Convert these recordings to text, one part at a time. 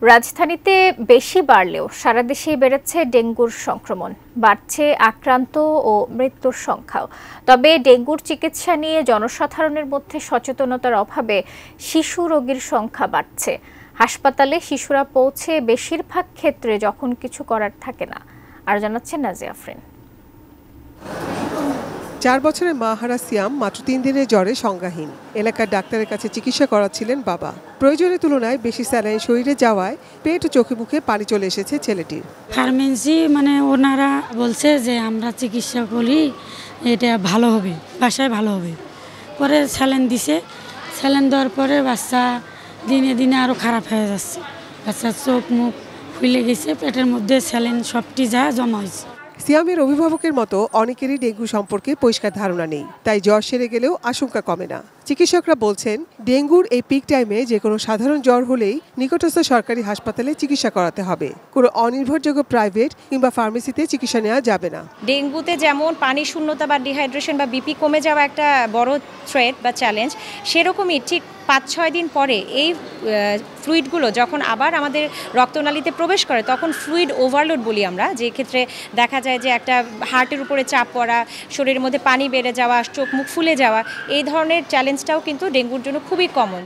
রাজধানীতে বেশি বাড়লেও সারা দেশেই বেড়েছে ডেঙ্গুর সংক্রমণ, বাড়ছে আক্রান্ত ও মৃত্যুর সংখ্যাও। তবে ডেঙ্গুর চিকিৎসা নিয়ে জনসাধারণের মধ্যে সচেতনতার অভাবে শিশু রোগীর সংখ্যা বাড়ছে। হাসপাতালে শিশুরা পৌঁছে বেশিরভাগ ক্ষেত্রে যখন কিছু করার থাকে না। আর জানাচ্ছেন নাজিয়া আফরিন। 4 বছরের মা হারা সিয়াম মাত্র 3 দিনের জ্বরে সংজ্ঞাহীন। এলাকার ডাক্তারের কাছে চিকিৎসা করাচ্ছিলেন বাবা। প্রয়োজনের তুলনায় বেশি স্যালাইন শরীরে যাওয়ায় পেট ও চোখে মুখে পানি চলে এসেছে ছেলেটির। ফার্মেসি ওনারা বলছে যে আমরা চিকিৎসা করি, এটা ভালো হবে, বাসায় ভালো হবে। পরে স্যালাইন দিছে, স্যালাইন দেওয়ার পরে বাচ্চা দিনে দিনে আরও খারাপ হয়ে যাচ্ছে। বাচ্চার চোখ মুখ ফুলে গেছে, পেটের মধ্যে স্যালাইন সবটি যা জমা হয়েছে। সিয়ামের অভিভাবকের মতো অনেকেরই ডেঙ্গু সম্পর্কে পরিষ্কার ধারণা নেই, তাই জ্বর সেরে গেলেও আশঙ্কা কমে না। চিকিৎসকরা বলছেন, ডেঙ্গুর এই পিক টাইমে যে কোনো সাধারণ জ্বর হলেই নিকটস্থ সরকারি হাসপাতালে চিকিৎসা করাতে হবে। কোনো অনির্ভরযোগ্য প্রাইভেট কিংবা ফার্মেসিতে চিকিৎসা নেওয়া যাবে না। ডেঙ্গুতে যেমন পানি শূন্যতা বা ডিহাইড্রেশন বা বিপি কমে যাওয়া একটা বড় থ্রেট বা চ্যালেঞ্জ, সেরকমই ঠিক 5-6 দিন পরে এই ফ্লুইডগুলো যখন আবার আমাদের রক্তনালীতে প্রবেশ করে, তখন ফ্লুইড ওভারলোড বলি আমরা, যে ক্ষেত্রে দেখা যায় যে একটা হার্টের উপরে চাপ পড়া, শরীরের মধ্যে পানি বেড়ে যাওয়া, চোখ মুখ ফুলে যাওয়া, এই ধরনের চ্যালেঞ্জটাও কিন্তু ডেঙ্গুর জন্য খুবই কমন।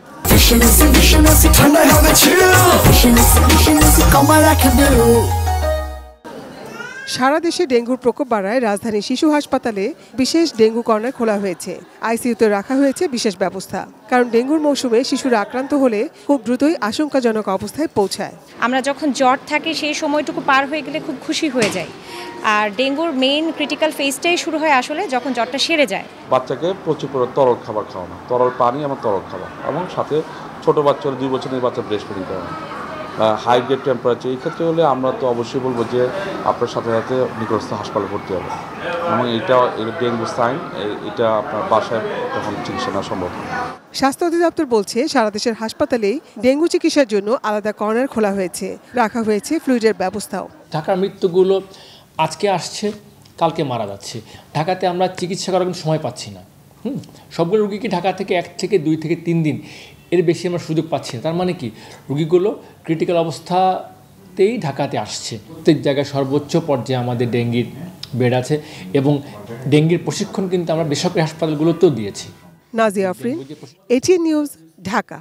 সারা দেশে ডেঙ্গুর প্রকোপ বাড়ায় রাজধানী শিশু হাসপাতালে বিশেষ ডেঙ্গু কর্নার খোলা হয়েছে। আইসিইউতে রাখা হয়েছে বিশেষ ব্যবস্থা, কারণ ডেঙ্গুর মৌসুমে শিশুরা আক্রান্ত হলে খুব দ্রুতই আশঙ্কাজনক অবস্থায় পৌঁছায়। আমরা যখন জ্বর থাকে সেই সময়টুকু পার হয়ে গেলে খুব খুশি হয়ে যাই। আর ডেঙ্গুর মেইন ক্রিটিক্যাল ফেজটাই শুরু হয় আসলে যখন জ্বরটা সেরে যায়। বাচ্চাকে প্রচুর তরল খাবার খাওয়ানো, তরল পানি এবং তরল খাবার, এবং সাথে ছোট বাচ্চার 2 বছরের বাচ্চা ব্রেস্ট ফিডিং করানো, হাই গ্রেড টেম্পারেচার। এই ক্ষেত্রে হলে আমরা তো অবশ্যই বলবো যে আপনার সাথে সাথে নিকটস্থ হাসপাতালে ভর্তি হবে, এবং এটা ডেঙ্গু সাইন, এটা আপনার বাসায় তখন চিকিৎসা নেওয়া সম্ভব। স্বাস্থ্য অধিদপ্তর বলছে, সারা দেশের হাসপাতালেই ডেঙ্গু চিকিৎসার জন্য আলাদা কর্নার খোলা হয়েছে, রাখা হয়েছে ফ্লুইডের ব্যবস্থাও। ঢাকার মৃত্যুগুলো আজকে আসছে, কালকে মারা যাচ্ছে। ঢাকাতে আমরা চিকিৎসা করার কোনো সময় পাচ্ছি না। সবগুলো রুগীকে ঢাকা থেকে 1 থেকে 2 থেকে 3 দিন এর বেশি আমরা সুযোগ পাচ্ছি না। তার মানে কি, রুগীগুলো ক্রিটিক্যাল অবস্থাতেই ঢাকাতে আসছে। প্রত্যেক জায়গায় সর্বোচ্চ পর্যায়ে আমাদের ডেঙ্গির বেড আছে, এবং ডেঙ্গির প্রশিক্ষণ কিন্তু আমরা বেসরকারি হাসপাতালগুলোতেও দিয়েছি। Nazia Afrin, ATN news, Dhaka.